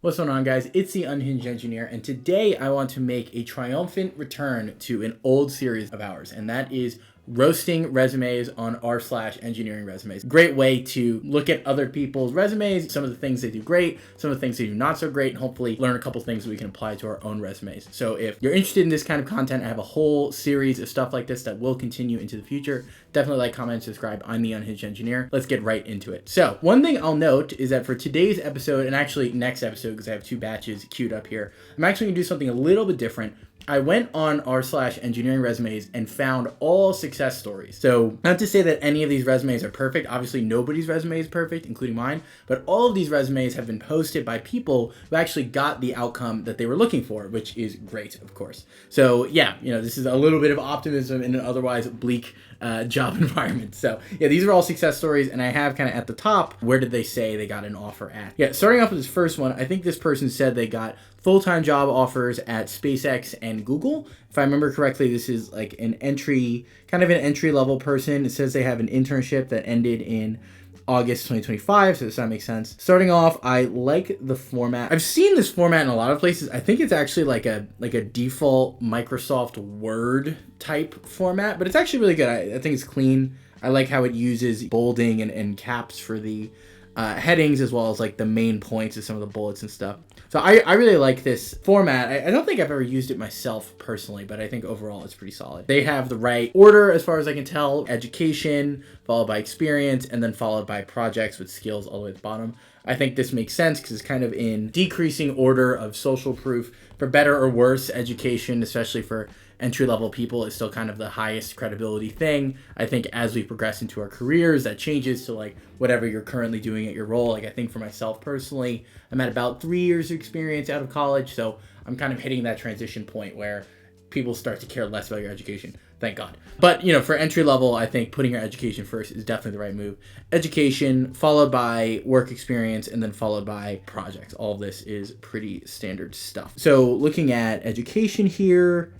What's going on, guys? It's the Unhinged Engineer, and today I want to make a triumphant return to an old series of ours, and that is roasting resumes on r/EngineeringResumes. Great way to look at other people's resumes, some of the things they do great, some of the things they do not so great, and hopefully learn a couple things that we can apply to our own resumes. So if you're interested in this kind of content, I have a whole series of stuff like this that will continue into the future. Definitely like, comment, subscribe. I'm the Unhinged Engineer. Let's get right into it. So one thing I'll note is that for today's episode, and actually next episode, because I have two batches queued up here, I'm actually gonna do something a little bit different. I went on r/EngineeringResumes and found all success stories. So not to say that any of these resumes are perfect. Obviously, nobody's resume is perfect, including mine. But all of these resumes have been posted by people who actually got the outcome that they were looking for, which is great, of course. So yeah, this is a little bit of optimism in an otherwise bleak job environment. So yeah, these are all success stories, and I have kind of at the top, where did they say they got an offer at? Yeah, starting off with this first one, I think this person said they got full-time job offers at SpaceX and Google. If I remember correctly, this is like an entry-level person. It says they have an internship that ended in August 2025, so that makes sense. Starting off, I like the format. I've seen this format in a lot of places. I think it's actually like a default Microsoft Word type format, but it's actually really good. I think it's clean. I like how it uses bolding and caps for the headings, as well as like the main points of some of the bullets and stuff. So I really like this format. I don't think I've ever used it myself personally, but I think overall it's pretty solid. They have the right order as far as I can tell: education, followed by experience, and then followed by projects with skills all the way at the bottom. I think this makes sense because it's kind of in decreasing order of social proof. For better or worse, education, especially for entry-level people, is still kind of the highest credibility thing. I think as we progress into our careers, that changes to like whatever you're currently doing at your role. Like I think for myself personally, I'm at about 3 years of experience out of college, so I'm kind of hitting that transition point where people start to care less about your education. Thank God. But, for entry level, I think putting your education first is definitely the right move. Education, followed by work experience, and then followed by projects. All of this is pretty standard stuff. So looking at education here,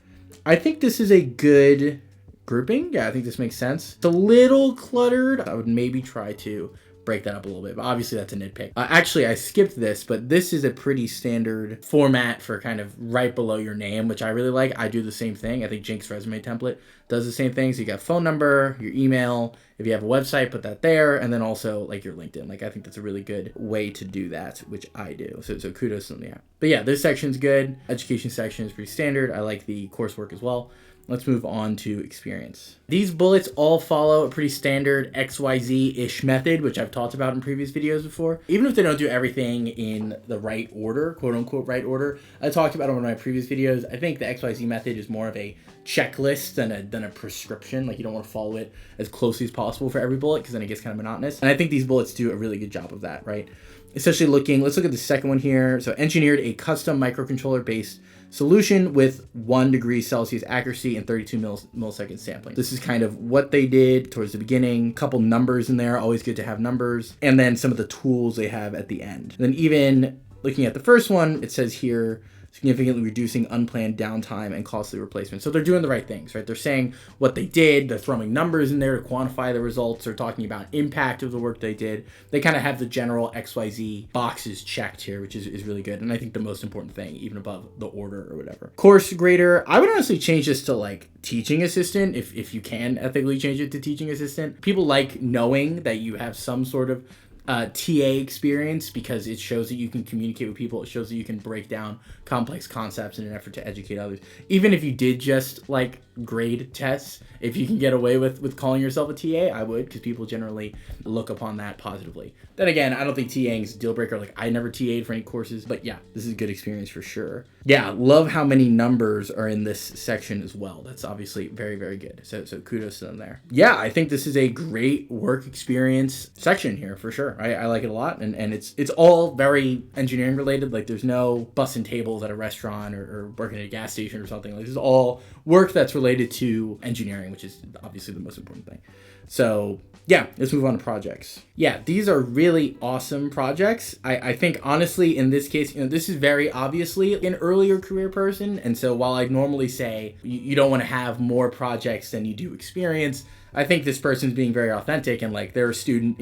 I think this is a good grouping. Yeah, I think this makes sense. It's a little cluttered. I would maybe try to break that up a little bit, but obviously that's a nitpick. Actually, I skipped this, but this is a pretty standard format for kind of right below your name, which I really like. I do the same thing. I think Jink's resume template does the same thing. So you got phone number, your email. If you have a website, put that there, and then also like your LinkedIn. Like I think that's a really good way to do that, which I do. So kudos to them. Yeah. But yeah, this section's good. Education section is pretty standard. I like the coursework as well. Let's move on to experience. These bullets all follow a pretty standard XYZ-ish method, which I've talked about in previous videos before. Even if they don't do everything in the right order, quote unquote right order, I talked about it in one of my previous videos. I think the XYZ method is more of a checklist than a prescription. Like you don't want to follow it as closely as possible for every bullet, because then it gets kind of monotonous. And I think these bullets do a really good job of that, right? Especially let's look at the second one here. So engineered a custom microcontroller based solution with 1 degree Celsius accuracy and 32 millisecond sampling. This is kind of what they did towards the beginning. A couple numbers in there, always good to have numbers. And then some of the tools they have at the end. And then even looking at the first one, it says here, significantly reducing unplanned downtime and costly replacement. So they're doing the right things, right? They're saying what they did. They're throwing numbers in there to quantify the results. They're talking about impact of the work they did. They kind of have the general XYZ boxes checked here, which is really good. And I think the most important thing, even above the order or whatever. Course grader, I would honestly change this to like teaching assistant, if you can ethically change it to teaching assistant. People like knowing that you have some sort of TA experience, because it shows that you can communicate with people. It shows that you can break down complex concepts in an effort to educate others. Even if you did just like grade tests, if you can get away with calling yourself a TA, I would, because people generally look upon that positively. Then again, I don't think TAing is a deal breaker. Like I never TA'd for any courses, but yeah, this is a good experience for sure. Yeah, love how many numbers are in this section as well. That's obviously very, very good. So kudos to them there. Yeah, I think this is a great work experience section here for sure. I like it a lot, and it's all very engineering related. Like there's no bussing tables at a restaurant or working at a gas station or something. Like this is all work that's related to engineering, which is obviously the most important thing. So yeah, let's move on to projects. Yeah, these are really awesome projects. I think honestly in this case, this is very obviously an earlier career person, and so while I'd normally say you don't want to have more projects than you do experience, I think this person's being very authentic and like they're a student,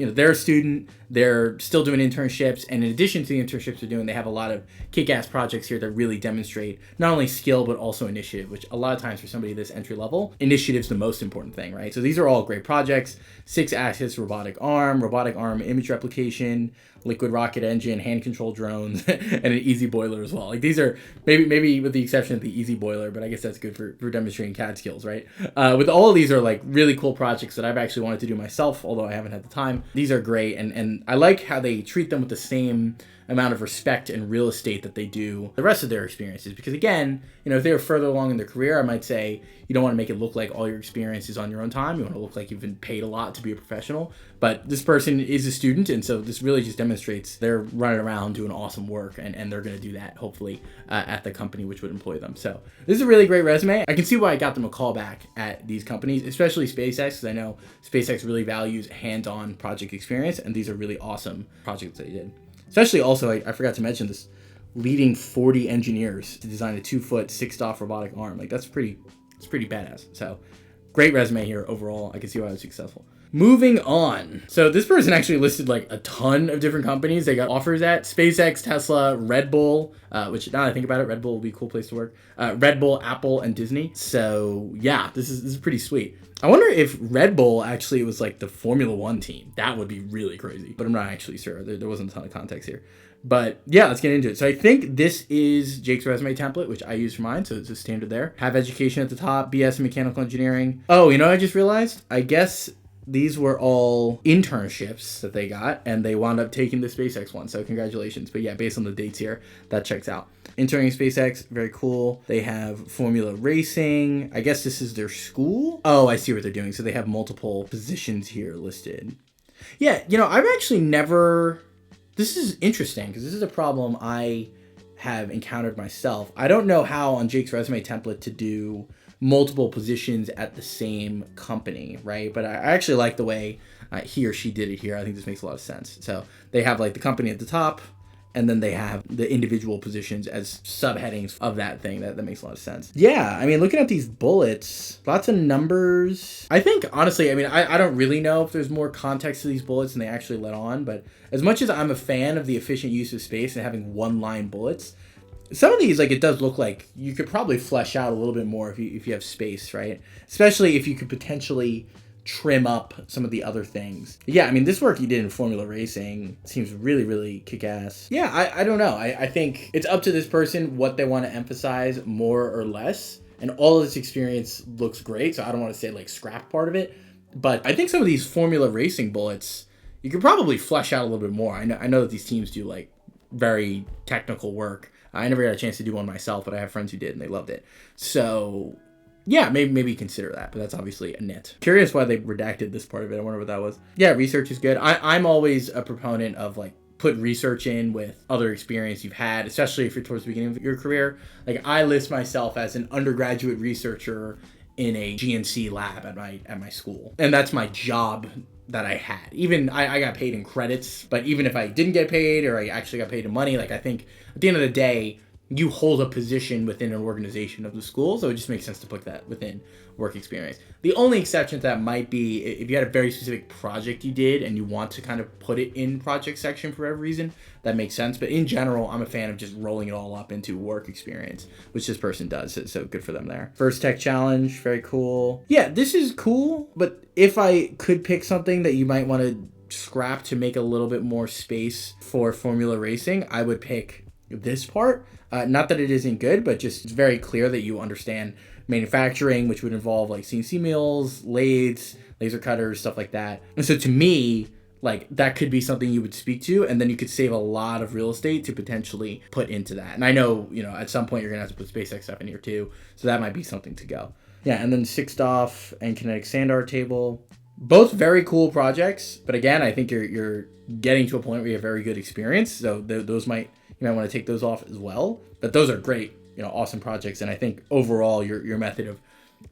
they're still doing internships. And in addition to the internships they're doing, they have a lot of kick-ass projects here that really demonstrate not only skill, but also initiative, which a lot of times for somebody this entry level, initiative's the most important thing, right? So these are all great projects: 6-axis robotic arm image replication, liquid rocket engine, hand controlled drones, and an easy boiler as well. Like these are maybe with the exception of the easy boiler, but I guess that's good for demonstrating CAD skills, right? With all of these are like really cool projects that I've actually wanted to do myself, although I haven't had the time. These are great, and I like how they treat them with the same amount of respect and real estate that they do the rest of their experiences. Because again, if they were further along in their career, I might say you don't want to make it look like all your experience is on your own time. You want to look like you've been paid a lot to be a professional. But this person is a student, and so this really just demonstrates they're running around doing awesome work, and they're going to do that hopefully at the company which would employ them. So this is a really great resume. I can see why I got them a call back at these companies, especially SpaceX, because I know SpaceX really values hands-on project experience, and these are really awesome projects that they did. Especially also, I forgot to mention this, leading 40 engineers to design a 2-foot 6-DOF robotic arm. Like it's pretty badass. So great resume here overall. I can see why I was successful. Moving on. So this person actually listed like a ton of different companies they got offers at: SpaceX, Tesla, Red Bull, which now that I think about it, Red Bull would be a cool place to work. Red Bull, Apple, and Disney. So yeah, this is pretty sweet. I wonder if Red Bull actually was like the Formula One team. That would be really crazy, but I'm not actually sure. There wasn't a ton of context here. But yeah, let's get into it. So I think this is Jake's resume template, which I use for mine. So it's a standard there. Have education at the top, BS in mechanical engineering. Oh, I just realized? I guess these were all internships that they got, and they wound up taking the SpaceX one. So congratulations. But yeah, based on the dates here, that checks out. Interning SpaceX, very cool. They have Formula Racing. I guess this is their school. Oh, I see what they're doing. So they have multiple positions here listed. Yeah, I've actually never... This is interesting because this is a problem I have encountered myself. I don't know how on Jake's resume template to do multiple positions at the same company, right? But I actually like the way he or she did it here. I think this makes a lot of sense. So they have like the company at the top, and then they have the individual positions as subheadings of that thing. That makes a lot of sense. Yeah, I mean, looking at these bullets, lots of numbers. I think, honestly, I don't really know if there's more context to these bullets than they actually let on, but as much as I'm a fan of the efficient use of space and having one-line bullets, some of these, like, it does look like you could probably flesh out a little bit more if you have space, right? Especially if you could potentially trim up some of the other things. Yeah, I mean, this work you did in Formula Racing seems really, really kick-ass. Yeah, I don't know. I think it's up to this person what they want to emphasize more or less. And all of this experience looks great, so I don't want to say, like, scrap part of it. But I think some of these Formula Racing bullets, you could probably flesh out a little bit more. I know that these teams do, like, very technical work. I never got a chance to do one myself, but I have friends who did, and they loved it. So yeah, maybe consider that, but that's obviously a nit. Curious why they redacted this part of it. I wonder what that was. Yeah, research is good. I'm always a proponent of like put research in with other experience you've had, especially if you're towards the beginning of your career. Like I list myself as an undergraduate researcher in a GNC lab at my school, and that's my job that I had. Even I got paid in credits, but even if I didn't get paid or I actually got paid in money, like I think at the end of the day, you hold a position within an organization of the school, so it just makes sense to put that within work experience. The only exception to that might be if you had a very specific project you did and you want to kind of put it in project section for whatever reason, that makes sense. But in general, I'm a fan of just rolling it all up into work experience, which this person does, so good for them there. First tech challenge, very cool. Yeah, this is cool, but if I could pick something that you might want to scrap to make a little bit more space for Formula Racing, I would pick this part. Not that it isn't good, but just it's very clear that you understand manufacturing, which would involve like CNC mills, lathes, laser cutters, stuff like that. And so to me, like that could be something you would speak to, and then you could save a lot of real estate to potentially put into that. And I know, at some point you're gonna have to put SpaceX stuff in here too, so that might be something to go. Yeah, and then 6DOF and kinetic sand art table. Both very cool projects, but again, I think you're getting to a point where you have very good experience, so those might you might want to take those off as well. But those are great, awesome projects, and I think overall your method of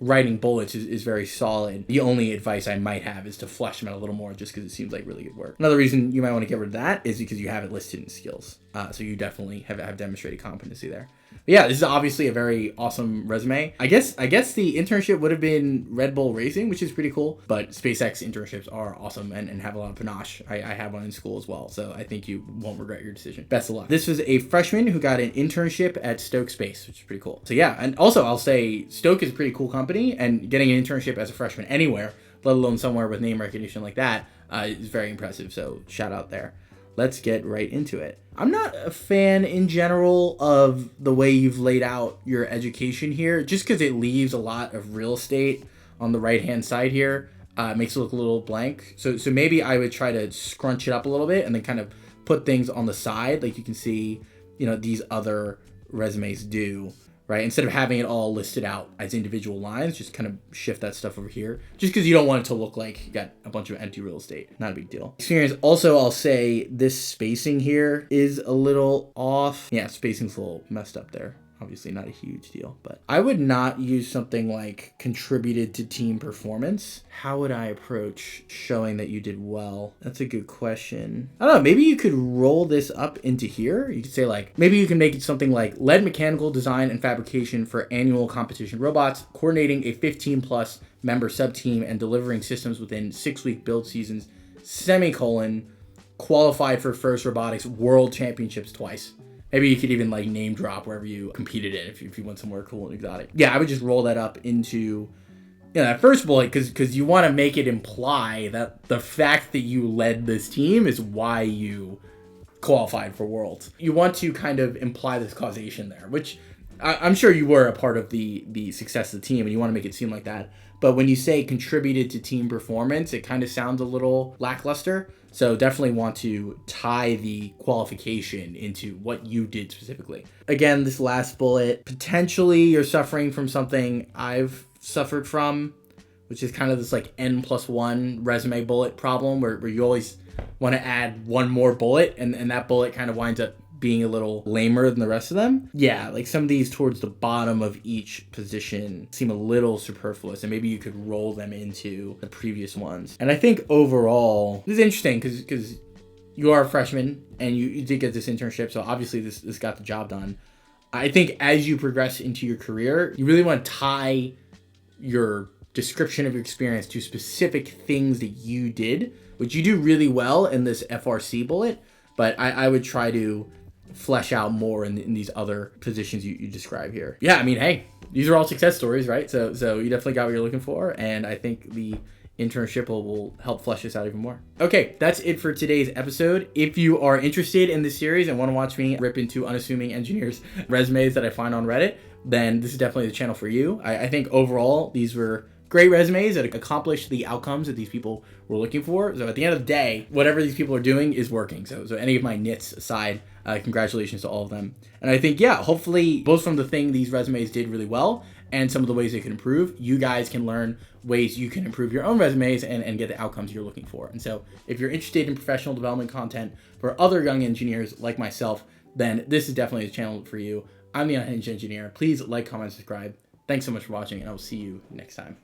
writing bullets is very solid. The only advice I might have is to flesh them out a little more, just because it seems like really good work. Another reason you might want to get rid of that is because you have it listed in skills. So you definitely have demonstrated competency there. But yeah, this is obviously a very awesome resume. I guess the internship would have been Red Bull Racing, which is pretty cool. But SpaceX internships are awesome and have a lot of panache. I had one in school as well, so I think you won't regret your decision. Best of luck. This was a freshman who got an internship at Stoke Space, which is pretty cool. So yeah, and also I'll say Stoke is a pretty cool company, and getting an internship as a freshman anywhere, let alone somewhere with name recognition like that, is very impressive. So shout out there. Let's get right into it. I'm not a fan in general of the way you've laid out your education here, just because it leaves a lot of real estate on the right-hand side here. Makes it look a little blank. So maybe I would try to scrunch it up a little bit and then kind of put things on the side, like you can see, these other resumes do, right? Instead of having it all listed out as individual lines, just kind of shift that stuff over here, just because you don't want it to look like you got a bunch of empty real estate. Not a big deal. Experience. Also, I'll say this spacing here is a little off. Yeah, spacing's a little messed up there. Obviously not a huge deal, but I would not use something like contributed to team performance. How would I approach showing that you did well? That's a good question. I don't know, maybe you could roll this up into here. You could say maybe you can make it something like led mechanical design and fabrication for annual competition robots, coordinating a 15+ member sub-team and delivering systems within 6-week build seasons, semicolon, qualified for first robotics world championships twice. Maybe you could even name drop wherever you competed in if you went somewhere cool and exotic. Yeah, I would just roll that up into that first bullet because you want to make it imply that the fact that you led this team is why you qualified for Worlds. You want to kind of imply this causation there, which I'm sure you were a part of the success of the team and you want to make it seem like that. But when you say contributed to team performance, it kind of sounds a little lackluster. So definitely want to tie the qualification into what you did specifically. Again, this last bullet, potentially you're suffering from something I've suffered from, which is kind of this N+1 resume bullet problem where you always want to add one more bullet and that bullet kind of winds up being a little lamer than the rest of them. Yeah, some of these towards the bottom of each position seem a little superfluous and maybe you could roll them into the previous ones. And I think overall, this is interesting because you are a freshman and you did get this internship, so obviously this got the job done. I think as you progress into your career, you really want to tie your description of your experience to specific things that you did, which you do really well in this FRC bullet, but I would try to flesh out more in these other positions you describe here. Yeah, I mean, hey, these are all success stories, right? So you definitely got what you're looking for, and I think the internship will help flesh this out even more. Okay, that's it for today's episode. If you are interested in this series and want to watch me rip into unassuming engineers' resumes that I find on Reddit, then this is definitely the channel for you. I think overall, these were great resumes that accomplished the outcomes that these people were looking for. So at the end of the day, whatever these people are doing is working. So any of my nits aside, congratulations to all of them. And I think, yeah, hopefully both from the thing these resumes did really well and some of the ways they can improve, you guys can learn ways you can improve your own resumes and get the outcomes you're looking for. And so if you're interested in professional development content for other young engineers like myself, then this is definitely the channel for you. I'm the Unhinged Engineer. Please like, comment, subscribe. Thanks so much for watching, and I will see you next time.